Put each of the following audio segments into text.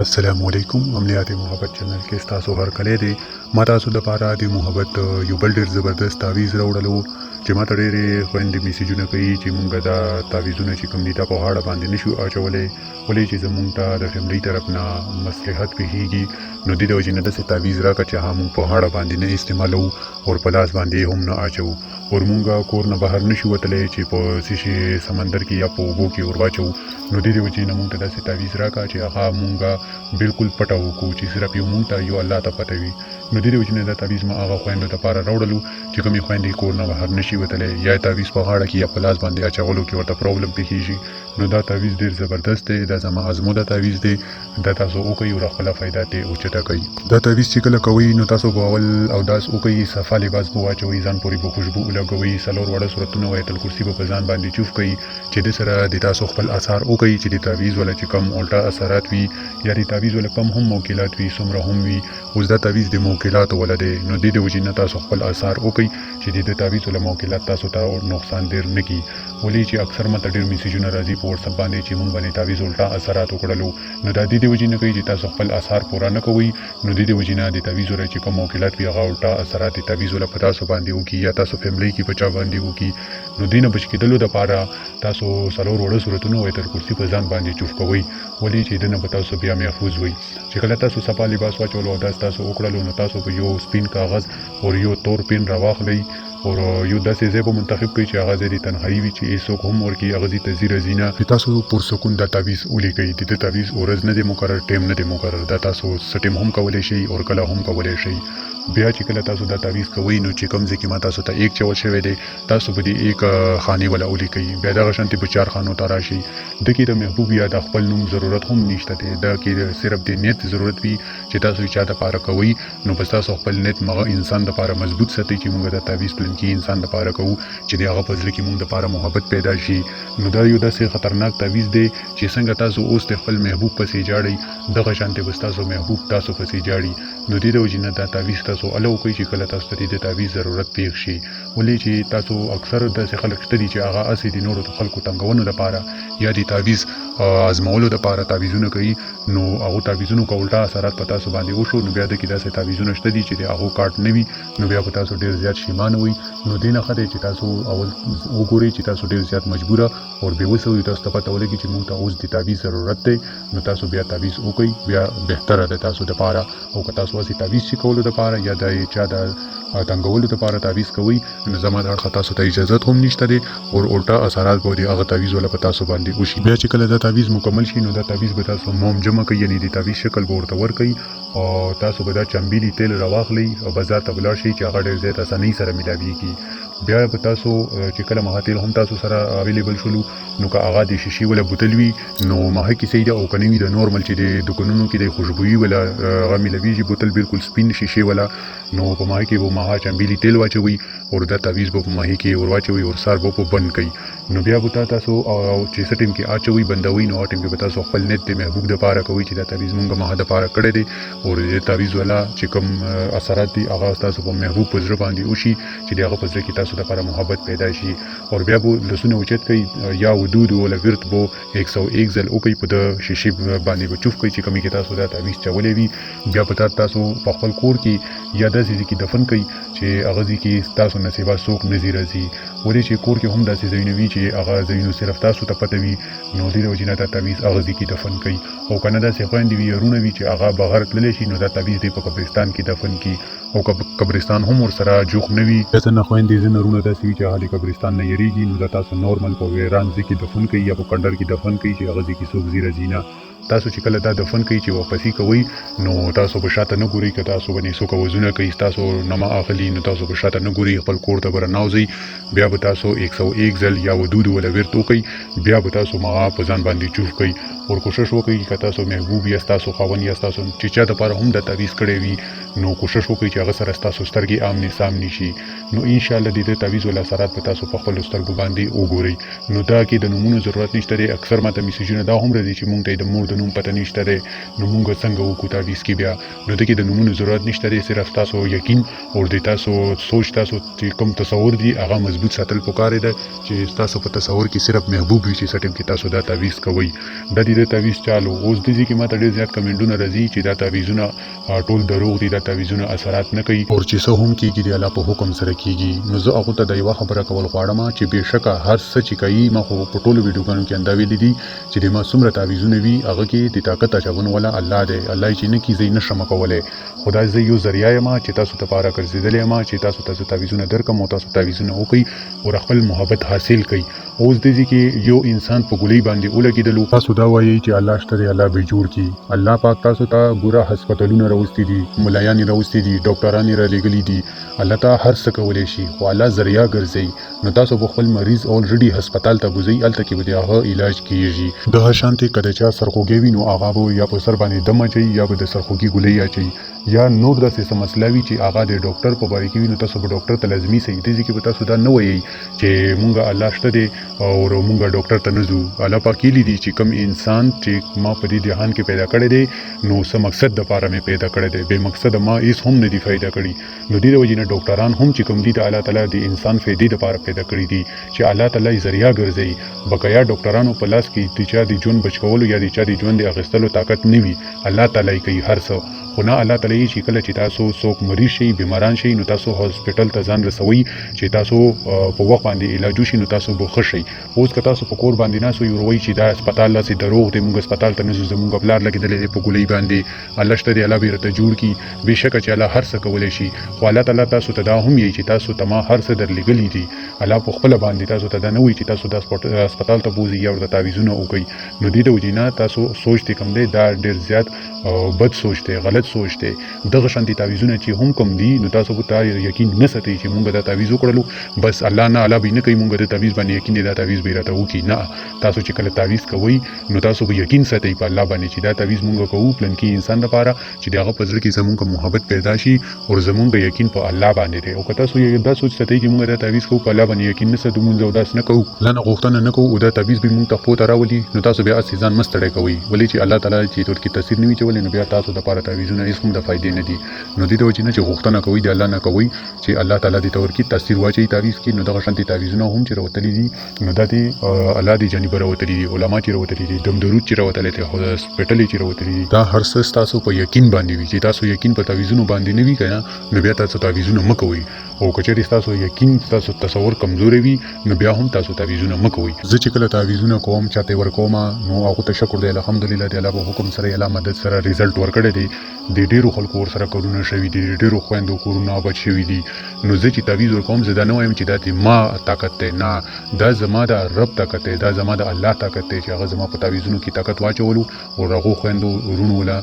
السلام علیکم عملیات محبت چینل کې تاسو هرکلی دی ما تاسو د پاره د محبت یو بل ډیر زبردست تعویض راوړلو چې ما ته ډېرې خویندې میسیجونه کوي چې مونږ دا تعویضونه چې کوم دي دا په غاړه باندې نشو اچولی ولې چې زمونږ ته د فیملی طرف نه مصلحت پېښیږي نو دې د وجې نه داسې تعویض راکړه چې هغه مونږ په غاړه باندې نه استعمالوو او په لاس باندې هم نه اچوو اور مونږ کور نه بهر نشو وتلی چې په څه شي سمندر کې یا په اوبو کې ور واچوو نو دې د وجې نه مونږ ته داسې تعویض راکړه چې هغه مونږ بالکل پټه وکړو چې صرف یو مونږ ته یو الله ته پته وي نو دې د وجې نه دا تعویض ما هغه خویندو دپاره راوړلو چې کومې خویندې کور نه بهر نشي وتلی یا یې تعویض په غاړه کې یا په لاس باندې اچولو کې ورته پرابلم پېښېږي نو دا تعویض ډېر زبردست دی دا زما ازموده تعویض دی دا تاسو وکئ او خپله فایده ترې اوچته کوئ دا تعویض چې کله کوئ نو تاسو به اول اوداس وکئ صفا لباس به واچوئ ځان پورې به خوشبو ولګوئ څلور وړه صورتونه آیت الکرسي به په ځان باندې چوف کوئ چې د سره د تاسو خپل اثار وکئ چې د تعویض والا چې کم الټا اثرات وي یا د تعویض والا کم هم موکلات وي څومره هم وي اوس دا تعویض د موکلاتو والا دی نو دې د وجې نه تاسو خپل اثار وکئ چې د تعویض والا موکلات تاسو ته نقصان ډېر نه کړي ولې چې اکثر ماته ډېر میسیجونه راځي په وټساپ باندې چې مونږ باندې تعویض الټا اثرات وکړلو نو دا دې د وجې نه کوي چې تاسو خپل اثار پوره نه کوئ نو دې د وجې نه د تعویض والا چې کوم موکلات وي هغه الټا اثرات د تعویض والا په تاسو باندې وکړي یا تاسو فیملی کې په چا باندې وکړي نو دې نه بچ کېدلو دپاره تاسو څلور وړه صورتونه آیت الکرسي په ځان باندې چوف کوئ ولې چې دې نه به تاسو بیا محفوظ وئ چې کله تاسو صفا لباس واچولو او داس تاسو وکړلو نو تاسو به یو سپین کاغذ او یو تور پین راواخلئ او یو داسې ځای به منتخب کړئ چې هغه ځای د تنهایي وي چې هېڅوک هم ورکړي هغه ځای ته ځي راځي نه چې تاسو پرسکون دا تعویض ولیکئ د دې تعویض ورځ نه دی مقرر ټیم نه دی مقرر دا تاسو څه ټیم هم کولی شئ او کله هم کولی شئ بیا چې کله تاسو دا تعویض کوئ نو چې کوم ځای کې ما تاسو ته ایک چول شوی دی تاسو به د ایک خانې والا ولیکئ بیا دغه شانتې به 4 خانو ته راشئ د کې د محبوب یا د خپل نوم ضرورت هم نشته دی دا کې صرف د نیت ضرورت وي چې تاسو چا دپاره کوئ نو بس تاسو خپل نیت مغه انسان دپاره مضبوط ساتئ چې موږ دا تعویض پلنکي انسان دپاره کوو چې د هغه په زړه کې موږ دپاره محبت پیدا شي نو دا یو داسې خطرناک تعویض دی چې څنګه تاسو اوس د خپل محبوب پسې جاړئ دغه شانتې بس تاسو محبوب تاسو پسې جاړي نو دې د وجې نه دا تعویض تاسو اله وکئ چې کله تاسو ته د تعویض ضرورت پیښ شي ولې چې تاسو اکثر داسې خلک شته دي چې هغه هسې د نورو خلکو تنګونو دپاره یا د تعویض ازمولو دپاره تعویضونه کوي نو هغو تعویضونو که الټا اثرات په تاسو باندې وشو نو بیا دکې داسې تعویضونه شته دي چې د هغو کارت نه وي نو بیا به تاسو ډېر زیات شیمانه وئ نو دې نه ښه دی چې تاسو اول وګورئ چې تاسو ډېر زیات مجبوره او بېوسه وئ تاسو ته پته ولګي چې موږ ته اوس د تعویض ضرورت دی نو تاسو بیا تعویض وکئ بیا بهتره ده تاسو دپاره او که تاسو هسې تعویض چې کولو دپاره یا د چا د تنګولو دپاره تعویض کوئ نو زما د اړخه تاسو ته اجازت هم نشته دی او الټا اثرات به د هغه تعویض والا په تاسو باندې وشي بیا چې کله دا تعویض مکمل شي نو دا تعویض به تاسو موم جمع کوئ یعنې د تعویض شکل به ورته ورکوئ او تاسو به دا چمبیلي تیل راواخلئ او بازار ته ولاړ شئ چې هغه ډېر زیات اسانۍ سره میلاویږي بیا به تاسو چې کله مهه تیل هم تاسو سره اویلیبل شولو نو که هغه د شیشې والا بوتل وي نو مهه کې صحیح ده او که نه وي د نورمل چې د دوکانونو کې د خوشبویي والا هغه میلاویږي بوتل بالکل سپین شیشې والا نو په مهه کې به مهه چمبیلي تیل واچوئ او دا تعویض به په مهه کې ور واچوئ او سار به په بند کوئ نو بیا به تاسو چې څه ټیم کې اچوئ بندوئ نو هغه ټیم کې به تاسو خپل نیت د محبوب دپاره کوئ چې دا تعویض مونږ مهه دپاره کړی دی او د تعویض والا چې کوم اثرات دي هغه تاسو په محبوب په زړه باندې وشي چې د هغه په زړه کې تاسو دپاره محبت پیدا شي او بیا به لاسونه اوچت کوئ یا ودود ولا ورت به 101 ځل وکئ په د شیشې باندې به چوف کوئ چې کومې کې تاسو دا تعویض چولی وي بیا به تاسو په خپل کور کې یا داسې ځای کې دفن کوئ چې هغه ځای کې تاسو نه سوا څوک نه ځي راځي ولې چې کور کې هم داسې ځایونه وي چې هغه ځایونه صرف تاسو ته پته وي نو دې د وجې نه دا تعویض هغه ځای کې دفن کوئ او که نه داسې خویندې وي یارونه وي چې هغه بغیر تللی شي نو دا تعویض دی په قبرستان کې دفن کړي او که قبرستان هم ورسره جوخ نه وي ځینې خویندې ځینې وروڼه داسې وي چې هغه د قبرستان نه یریږي نو دا تاسو نورمل په ویران ځای کې دفن کوئ یا په کنډر کې دفن کوئ چې هغه ځای کې څوک ځي راځي نه تاسو چې کله دا دفن کوئ چې واپسي کوئ نو تاسو به شاته نه ګورئ که تاسو باندې څوک وزونه کوي تاسو نمه اخلي نو تاسو به شاته نه ګورئ خپل کور ته به راننوځئ بیا به تاسو 101 ځل یا ودود ولا ورت وکئ بیا به تاسو مغه په ځان باندې چوف کوئ او کوشش وکئ که تاسو محبوب یا تاسو خاوند یا تاسو چې چا دپاره هم دا تعویض کړی وي نو کوشش وکئ چې هغه سره ستاسو سترګې آمنې سامنې شي نو ان شاء الله د تعویذ ول اثرات په تاسو په خپل سترګو باندې وګورئ. نو دا کې د نومونو ضرورت نشته دی. اکثر ماته میسجونه دا هم راځي چې مونږ ته د مور د نوم پته نشته دی، نو مونږ څنګه وکړو تعویذ کې بیا. نو د کې د نومونو ضرورت نشته دی، صرف تاسو یقین او د تاسو سوچ، تاسو چې کوم تصور دی هغه مضبوط ساتل پکار دی چې تاسو په تصور کې صرف محبوب وي چې سټیم کې تاسو دا تعویذ کوي. د دې تعویذ چالو اوس د دې کې ماته ډېر زیات کمنټونه راځي چې دا تعویذونه ټول دروغ دي، دا تعویذونه اثرات نه کوي او چې څه هم کیږي د الله په حکم سره کیږي. نو زه هغه ته د یو خبره کول غواړم چې بهشکه هر څه چې کوي ما خو په ټولو ویډیوګانو کې اندا ویلي دي چې د ما څومره تعویذونه وي هغه کې د طاقت اچونه ولا الله دی، الله چې نه کیږي نشم کولای. خدای زه یو ذریعہ یم چې تاسو ته پاره ګرځیدلې یم چې تاسو ته تعویذونه درکم او تاسو تعویذونه وکړي او خپل محبت حاصل کړئ. اوس د دې کې یو انسان په ګولۍ باندې ولګیدلو، تاسو دا وایي چې الله شته دی، الله به جوړ کی. الله پاک تاسو ته ګوره هسپتالونه راوستي دي، ملایان راوستي دي، ډاکټران را لګلي دي، الله ته هر څه کولای شي، خو الله ذریعہ ګرځي. نو تاسو په خپل مریض اولریډي هسپتال ته ګوزئ، الته کې به هغه علاج کیږي. د شانتي کده چا سرخوږی وي نو هغه به یا په سر باندې دم اچي یا به د سرخوږی ګولۍ اچي یا نور داسې مسله وي چې هغه د ډاکټر په باره کې وي، نو تاسو به ډاکټر ته لازمي سئ. دې کې به تاسو دا نه وایي چې مونږ الله شته دی او مونږ ډاکټر ته نه ځو. الله پاک ویلي دي چې کوم انسان چې ما په دې جهان کې پیدا کړی دی نو څه مقصد د پاره مې پیدا کړی دی، بې مقصد ما هیڅ هم نه دی فایده کړی. نو دې د وجې نه ډاکټران هم چې کوم دي د الله تعالی د انسان فایدې لپاره پیدا کړی دي چې الله تعالی یې ذریعہ ګرځي. بقایا ډاکټرانو په لاس کې د چا د ژوند بچ کولو یا د چا د ژوند اخیستلو طاقت نه وي، الله تعالی کوي هر څه. خو نه الله تعالی چې کله چې تاسو څوک مریض شي، بیماران شي، نو تاسو هسپتال ته ځان رسوي چې تاسو په وخت باندې علاج وشي، نو تاسو به ښه شئ. اوس که تاسو په کور باندې ناست وئ وروئ چې دا هسپتال داسې دروغ دی، موږ هسپتال ته نه ځو، زموږ پلار لګېدلی دی په ګولۍ باندې، الله شته دی، الله به یې راته جوړ کړي. بېشکه چې الله هر څه کولی شي، خو الله تعالی تاسو ته دا هم وایي چې تاسو ته ما هر څه درلېږلي دي. الله په خپله باندې تاسو ته دا نه وایي چې تاسو دا هسپتال ته بوځئ یا ورته تعویذونه وکړئ. نو دې د وجې نه تاسو سوچ دی کوم دی دا ډېر زیات بد سوچ دی، غلط سوچ دی. دغه شانتي تعویذونه چې هم کوم دي نو تاسو په تا یقین نه ساتئ چې مونږ دا تعویذ وکړلو بس الله نه الله به نه کوي، مونږ د تعویذ باندې یقین دی دا تعویذ به راته وکړي. نه، تاسو چې کله تعویذ کوئ نو تاسو به یقین ساتئ په الله باندې چې دا تعویذ مونږ کوو پلانکي انسان لپاره چې دغه په زړه کې زمونږ محبت پیدا شي او زمونږ یقین په الله باندې دی. او که تاسو دا سوچ ساتئ چې مونږ دا تعویذ کوو په الله باندې یقین نه ساتو، مونږ داس نه کوو، لنه غوښتنه نه کوو او دا تعویذ به مونږ ته خو ته راولي، نو تاسو بیا ځان مستړی کوئ. ولې چې الله تعالی چې تور کې تاثیر نه وي چولې نو بیا تاسو د لپاره تعویذونه هیڅ هم د فائدې نه دي. نو دې د وجې نه چې غوښتنه کوئ د الله نه کوئ چې الله تعالی دې تور کې تاثیر واچوي تعویذ کې. نو دغه شانتي تعویذونه هم چې راوتلي دي نو دا دې الله دې جانب راوتلي دي، علما چې راوتلي دي، دم درود چې راوتلي دي، هسپتال چې راوتلي دي، دا هر څه تاسو په یقین باندې وي. چې تاسو یقین په تعویذونو باندې نه وي کنه نو بیا تاسو تعویذونه مکوئ. او کچېرې تاسو یقین تاسو تصور کمزوري وي نو بیا هم تاسو تعویذونه مکوئ. زه چې کله تعویذونه کوم چاته ورکوم نو هغه ته شکر دی الحمدلله دی الله په حکم سره الله مدد سره رزلټ ورکړی دی. د ډیرو خلکو ور سره کورونه شوي دي، ډیرو خويندو کورونه آباد شوي دي. نو زه چې تعویذ ورکوم زه دا نه وایم چې دا د ما طاقت دی، نه، دا زما د رب طاقت دی، دا زما د الله طاقت دی چې هغه زما په تعویذونو کې طاقت واچولو او هغو خويندو ورونو ولا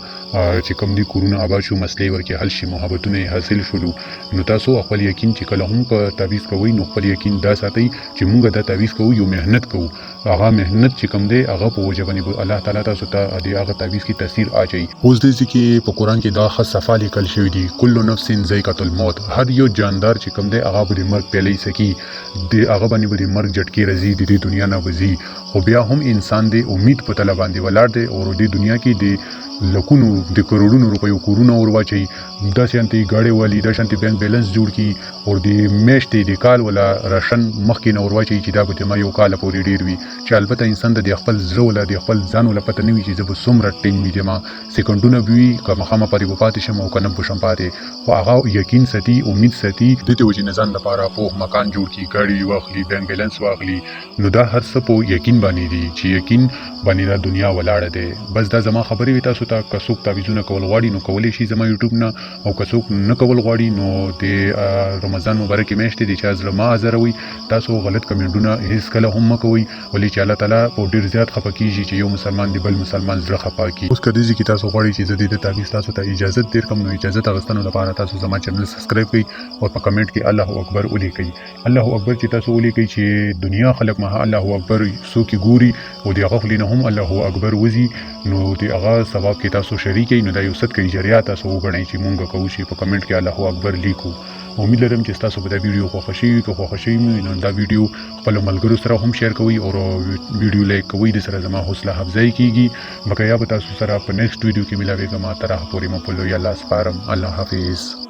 چې کوم دي کورونه آباد شو، مسلې ورکې حل شي، محبتونه حاصل شولو. نو تاسو خپل یقین چې کله هم په تعویذ کوئ نو خپل یقین دا ساتئ چې مونږ دا تعویذ کوو یو مهنت کوو، هغه مهنت چې کوم دی هغه په وجه باندې الله تعالی تاسو ته د هغه تعویذ کې تاثیر اچوي. اوس دې کې په قران کې دا خاص صفه لیکل شوی دی کل نفس ذائقه الموت، هر یو جاندار چې کوم دی هغه به مرګ پیلې سکی، د هغه باندې به مرګ جټکی راځي، د دنیا نه وځي. خو بیا هم انسان دی امید په تل باندې ولاړ دی او د دنیا کې دی لکونو د کروڑونو روپیو کورونه ورواچي، دا شانتي گاڑی والی، دا شانتي بینک بیلنس جوړ کی او د میاشتې د کال ولا راشن مخکې نه ورواچي چې دا به ما یو کال پورې ډیر وي. چې البته انسان د خپل زړه ولا د خپل ځان ولا پته نه وي چې زه به څومره ټیم وي ما سکندونه وي که مخامه پرې پاتې شم او کنه بشم پاتې. خو هغه یقین ساتي، امید ساتي، د دې وجې نه ځان لپاره په مکان جوړ کی، گاڑی واخلي، بینک بیلنس واخلي. نو دا هر څه په یقین باندې دي چې یقین باندې دا دنیا ولاړه ده. بس دا زما خبرې وي تاسو ته که څوک تعویذونه کول غواړي نو کولی شي زما یوټیوب نه، او که څوک نه کول غواړي نو د رمضان مبارک میاشت دي چې ازله ما ازروي تاسو غلط کمنټونه هیڅ کله هم مکوئ، ولې چې الله تعالی په ډیر زیات خفه کیږي چې یو مسلمان دی بل مسلمان زړه خفه کی. اوس کدی چې تاسو غواړئ چې زه د تعویذ تاسو ته اجازه در کوم نو اجازه تاسو لپاره تاسو زما چینل سبسکرایب کړئ او په کمنټ کې الله اکبر ولیکئ. الله اکبر چې تاسو ولیکئ چې دنیا خلق ما الله اکبر سو کی ګوري او دی غفلین هم الله اکبر وزي نو دی هغه ثواب کې تاسو شریکئ. نو دا یو صدقه جاریه تاسو وګڼئ چې مونږ کوو چې په کمنټ کې الله اکبر لیکو. امید لرم چې تاسو به دا ویډیو خوښ شي. که خوښ شي نو دا ویډیو خپل ملګرو سره هم شیر کوئ او ویډیو لایک کوئ. د سره زما حوصله افزایی کیږي. بقایا به تاسو سره په نیکسټ ویډیو کې ملاویږم. تر هغه پورې مو په لوی الله سپارم. الله حافظ.